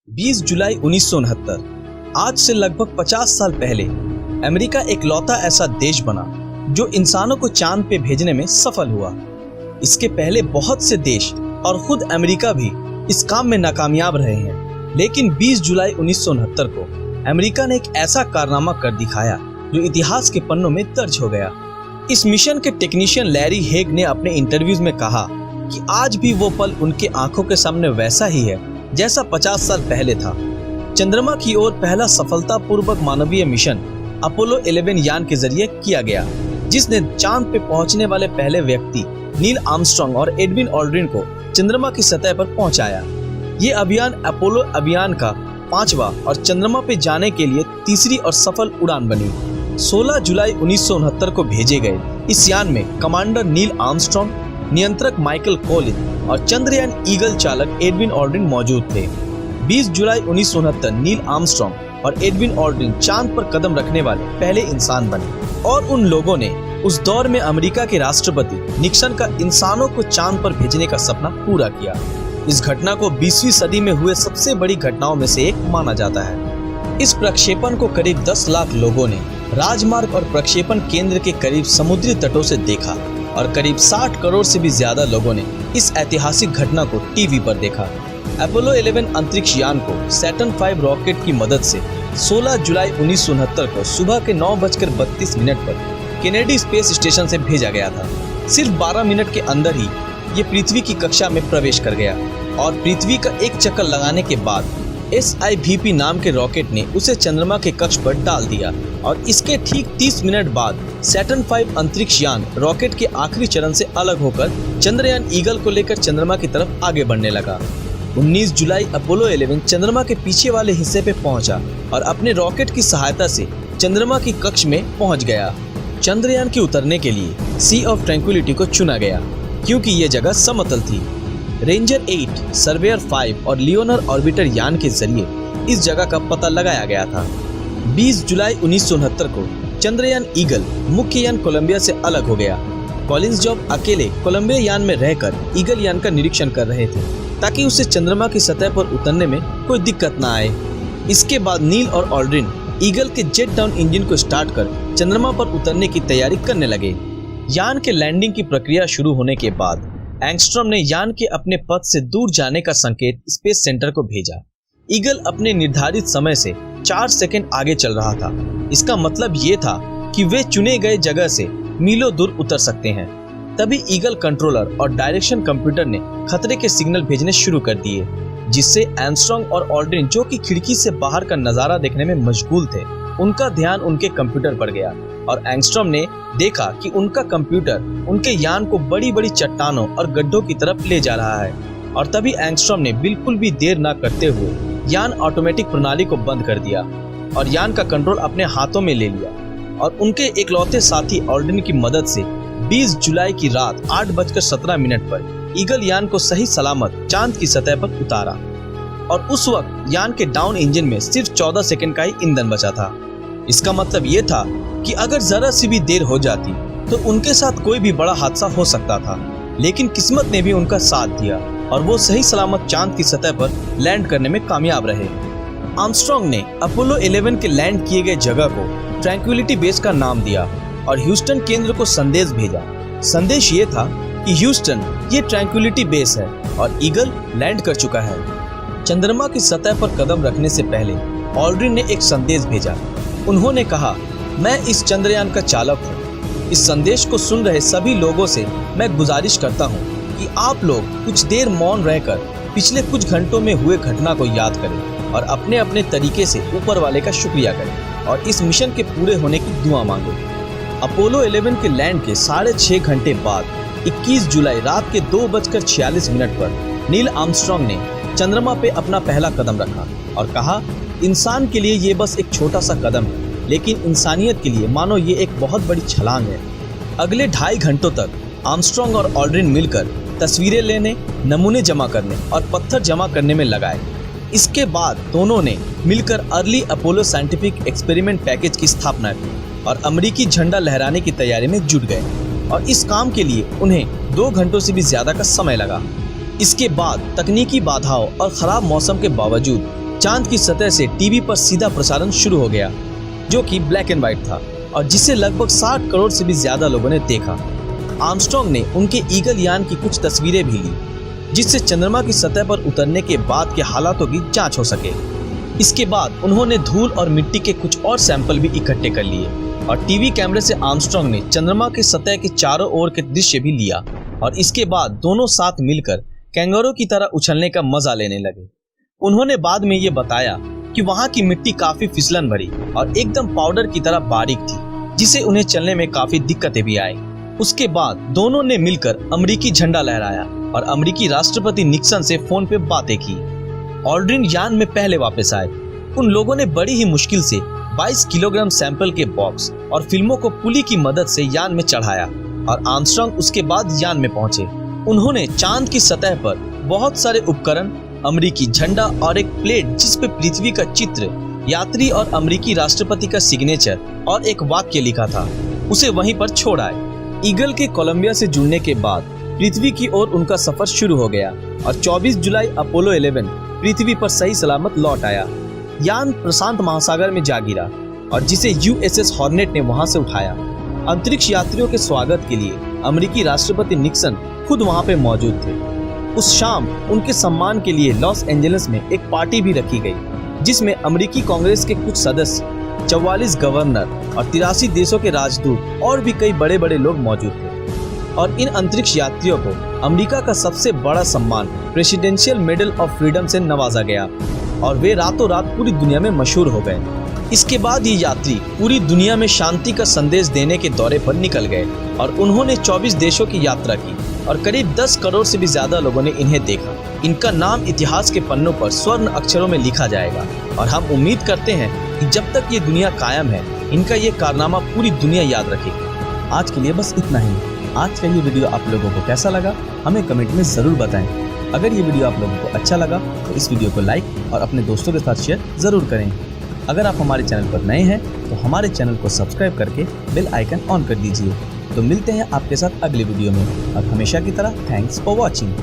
20 जुलाई 1969 आज से लगभग 50 साल पहले अमेरिका एकलौता ऐसा देश बना जो इंसानों को चांद पे भेजने में सफल हुआ। इसके पहले बहुत से देश और खुद अमेरिका भी इस काम में नाकामयाब रहे हैं, लेकिन 20 जुलाई 1969 को अमेरिका ने एक ऐसा कारनामा कर दिखाया जो इतिहास के पन्नों में दर्ज हो गया। इस मिशन के टेक्नीशियन लैरी हेग ने अपने इंटरव्यूज में कहा कि आज भी वो पल उनके आंखों के सामने वैसा ही है जैसा 50 साल पहले था। चंद्रमा की ओर पहला सफलतापूर्वक मानवीय मिशन अपोलो 11 यान के जरिए किया गया, जिसने चांद पे पहुंचने वाले पहले व्यक्ति नील आर्मस्ट्रांग और एडविन ऑल्ड्रिन को चंद्रमा की सतह पर पहुंचाया। ये अभियान अपोलो अभियान का 5वां और चंद्रमा पे जाने के लिए तीसरी और सफल उड़ान बनी। 16 जुलाई 1969 को भेजे गए इस यान में कमांडर नील आर्मस्ट्रांग, नियंत्रक माइकल कोलिन और चंद्रयान ईगल चालक एडविन ऑल्ड्रिन मौजूद थे। 20 जुलाई 1969 नील आर्मस्ट्रांग और एडविन ऑल्ड्रिन चांद पर कदम रखने वाले पहले इंसान बने और उन लोगों ने उस दौर में अमेरिका के राष्ट्रपति निक्सन का इंसानों को चांद पर भेजने का सपना पूरा किया। इस घटना को 20वीं सदी में हुए सबसे बड़ी घटनाओं में से एक माना जाता है। इस प्रक्षेपण को करीब 10 लाख लोगों ने राजमार्ग और प्रक्षेपण केंद्र के करीब समुद्री तटों से देखा और करीब 60 करोड़ से भी ज्यादा लोगों ने इस ऐतिहासिक घटना को टीवी पर देखा। अपोलो 11 अंतरिक्ष यान को सैटर्न 5 रॉकेट की मदद से 16 जुलाई 1969 को सुबह के 9:32 पर केनेडी स्पेस स्टेशन से भेजा गया था। सिर्फ 12 मिनट के अंदर ही ये पृथ्वी की कक्षा में प्रवेश कर गया और पृथ्वी का एक चक्कर लगाने के बाद SIVP नाम के रॉकेट ने उसे चंद्रमा के कक्ष पर डाल दिया और इसके ठीक 30 मिनट बाद सैटर्न 5 अंतरिक्ष यान रॉकेट के आखिरी चरण से अलग होकर चंद्रयान ईगल को लेकर चंद्रमा की तरफ आगे बढ़ने लगा। 19 जुलाई अपोलो 11 चंद्रमा के पीछे वाले हिस्से पे पहुंचा और अपने रॉकेट की सहायता से चंद्रमा की कक्ष में पहुंच गया। चंद्रयान के उतरने के लिए सी ऑफ ट्रैंक्विलिटी को चुना गया क्योंकि ये जगह समतल थी। रेंजर 8, सर्वेयर 5 और लियोनर ऑर्बिटर यान के जरिए इस जगह का पता लगाया गया था। 20 जुलाई 1969 को चंद्रयान ईगल मुख्य यान कोलंबिया से अलग हो गया। कॉलिंस जॉब अकेले कोलंबिया यान में रहकर ईगल यान का निरीक्षण कर रहे थे ताकि उसे चंद्रमा की सतह पर उतरने में कोई दिक्कत न आए। इसके बाद नील और ऑल्ड्रिन ईगल के जेट डाउन इंजन को स्टार्ट कर चंद्रमा पर उतरने की तैयारी करने लगे। यान के लैंडिंग की प्रक्रिया शुरू होने के बाद एंगस्ट्रॉम ने यान के अपने पथ से दूर जाने का संकेत स्पेस सेंटर को भेजा। ईगल अपने निर्धारित समय से 4 सेकंड आगे चल रहा था। इसका मतलब ये था कि वे चुने गए जगह से मीलों दूर उतर सकते हैं। तभी ईगल कंट्रोलर और डायरेक्शन कंप्यूटर ने खतरे के सिग्नल भेजने शुरू कर दिए, जिससे आर्मस्ट्रांग और ऑल्ड्रिन, जो कि खिड़की से बाहर का नजारा देखने में मशगूल थे, उनका ध्यान उनके कंप्यूटर पर गया और एंगस्ट्रॉम ने देखा कि उनका कंप्यूटर उनके यान को बड़ी बड़ी चट्टानों और गड्ढों की तरफ ले जा रहा है। और तभी एंगस्ट्रॉम ने बिल्कुल भी देर न करते हुए यान ऑटोमेटिक प्रणाली को बंद कर दिया और यान का कंट्रोल अपने हाथों में ले लिया और उनके इकलौते साथी ऑल्ड्रिन की मदद से 20 जुलाई की रात 8:17 पर ईगल यान को सही सलामत चांद की सतह पर उतारा और उस वक्त यान के डाउन इंजन में सिर्फ 14 सेकंड का ही ईंधन बचा था। इसका मतलब ये था कि अगर जरा सी भी देर हो जाती तो उनके साथ कोई भी बड़ा हादसा हो सकता था, लेकिन किस्मत ने भी उनका साथ दिया और वो सही सलामत चांद की सतह पर लैंड करने में कामयाब रहे। आर्मस्ट्रांग ने अपोलो 11 के लैंड किए गए जगह को ट्रैंक्विलिटी बेस का नाम दिया और ह्यूस्टन केंद्र को संदेश भेजा। संदेश ये था कि ह्यूस्टन, ये ट्रैंक्विलिटी बेस है और ईगल लैंड कर चुका है। चंद्रमा की सतह पर कदम रखने से पहले ऑल्ड्रिन ने एक संदेश भेजा। उन्होंने कहा, मैं इस चंद्रयान का चालक हूँ। इस संदेश को सुन रहे सभी लोगों से मैं गुजारिश करता हूँ कि आप लोग कुछ देर मौन रहकर पिछले कुछ घंटों में हुए घटना को याद करें और अपने अपने तरीके से ऊपर वाले का शुक्रिया करें और इस मिशन के पूरे होने की दुआ मांगो। अपोलो 11 के लैंड के 6.5 घंटे बाद 21 जुलाई रात के 2:46 पर नील आर्मस्ट्रांग ने चंद्रमा पे अपना पहला कदम रखा और कहा, इंसान के लिए ये बस एक छोटा सा कदम है, लेकिन इंसानियत के लिए मानो ये एक बहुत बड़ी छलांग है। अगले 2.5 घंटों तक आर्मस्ट्रांग और ऑल्ड्रिन मिलकर तस्वीरें लेने, नमूने जमा करने और पत्थर जमा करने में लगाए। इसके बाद दोनों ने मिलकर early Apollo scientific experiment package की स्थापना की और अमेरिकी झंडा लहराने की तैयारी में जुट गए और इस काम के लिए उन्हें 2 घंटों से भी ज्यादा का समय लगा। इसके बाद तकनीकी बाधाओं और खराब मौसम के बावजूद चांद की सतह से टीवी पर सीधा प्रसारण शुरू हो गया, जो कि ब्लैक एंड व्हाइट था और जिसे लगभग 60 करोड़ से भी ज्यादा लोगों ने देखा। आर्मस्ट्रांग ने उनके ईगल यान की कुछ तस्वीरें भी ली, जिससे चंद्रमा की सतह पर उतरने के बाद के हालातों की जांच हो सके। इसके बाद उन्होंने धूल और मिट्टी के कुछ और सैंपल भी इकट्ठे कर लिए और टीवी कैमरे से आर्मस्ट्रांग ने चंद्रमा की सतह के चारों ओर के दृश्य भी लिया और इसके बाद दोनों साथ मिलकर कैंगरू की तरह उछलने का मजा लेने लगे। उन्होंने बाद में ये बताया कि वहाँ की मिट्टी काफी फिसलन भरी और एकदम पाउडर की तरह बारीक थी, जिसे उन्हें चलने में काफी दिक्कतें भी आई। उसके बाद दोनों ने मिलकर अमेरिकी झंडा लहराया और अमेरिकी राष्ट्रपति निक्सन से फोन पे बातें की। ऑल्ड्रिन यान में पहले वापस आए। उन लोगों ने बड़ी ही मुश्किल से 22 किलोग्राम सैंपल के बॉक्स और फिल्मों को पुली की मदद से यान में चढ़ाया और आर्मस्ट्रांग उसके बाद यान में पहुंचे। उन्होंने चांद की सतह पर बहुत सारे उपकरण, अमेरिकी झंडा और एक प्लेट जिस पे पृथ्वी का चित्र, यात्री और अमेरिकी राष्ट्रपति का सिग्नेचर और एक वाक्य लिखा था, उसे वहीं पर छोड़ आए। ईगल के कोलंबिया से जुड़ने के बाद पृथ्वी की ओर उनका सफर शुरू हो गया और 24 जुलाई अपोलो 11 पृथ्वी पर सही सलामत लौट आया। यान प्रशांत महासागर में जा गिरा और जिसे यूएसएस हॉर्नेट ने वहां से उठाया। अंतरिक्ष यात्रियों के स्वागत के लिए अमेरिकी राष्ट्रपति निक्सन खुद वहां पे मौजूद थे। उस शाम उनके सम्मान के लिए लॉस एंजलिस में एक पार्टी भी रखी गई, जिसमें अमेरिकी कांग्रेस के कुछ सदस्य, 44 गवर्नर और 83 देशों के राजदूत और भी कई बड़े बड़े लोग मौजूद थे। और इन अंतरिक्ष यात्रियों को अमेरिका का सबसे बड़ा सम्मान प्रेसिडेंशियल मेडल ऑफ फ्रीडम से नवाजा गया और वे रातों रात पूरी दुनिया में मशहूर हो गए। इसके बाद ये यात्री पूरी दुनिया में शांति का संदेश देने के दौरे पर निकल गए और उन्होंने 24 देशों की यात्रा की और करीब 10 करोड़ से भी ज्यादा लोगों ने इन्हें देखा। इनका नाम इतिहास के पन्नों पर स्वर्ण अक्षरों में लिखा जाएगा और हम उम्मीद करते हैं कि जब तक ये दुनिया कायम है, इनका ये कारनामा पूरी दुनिया याद रखेगी। आज के लिए बस इतना ही। आज का ये वीडियो आप लोगों को कैसा लगा, हमें कमेंट में जरूर बताएं। अगर ये वीडियो आप लोगों को अच्छा लगा तो इस वीडियो को लाइक और अपने दोस्तों के साथ शेयर जरूर करें। अगर आप हमारे चैनल पर नए हैं तो हमारे चैनल को सब्सक्राइब करके बेल आइकन ऑन कर दीजिए। तो मिलते हैं आपके साथ अगले वीडियो में और हमेशा की तरह थैंक्स फॉर वॉचिंग।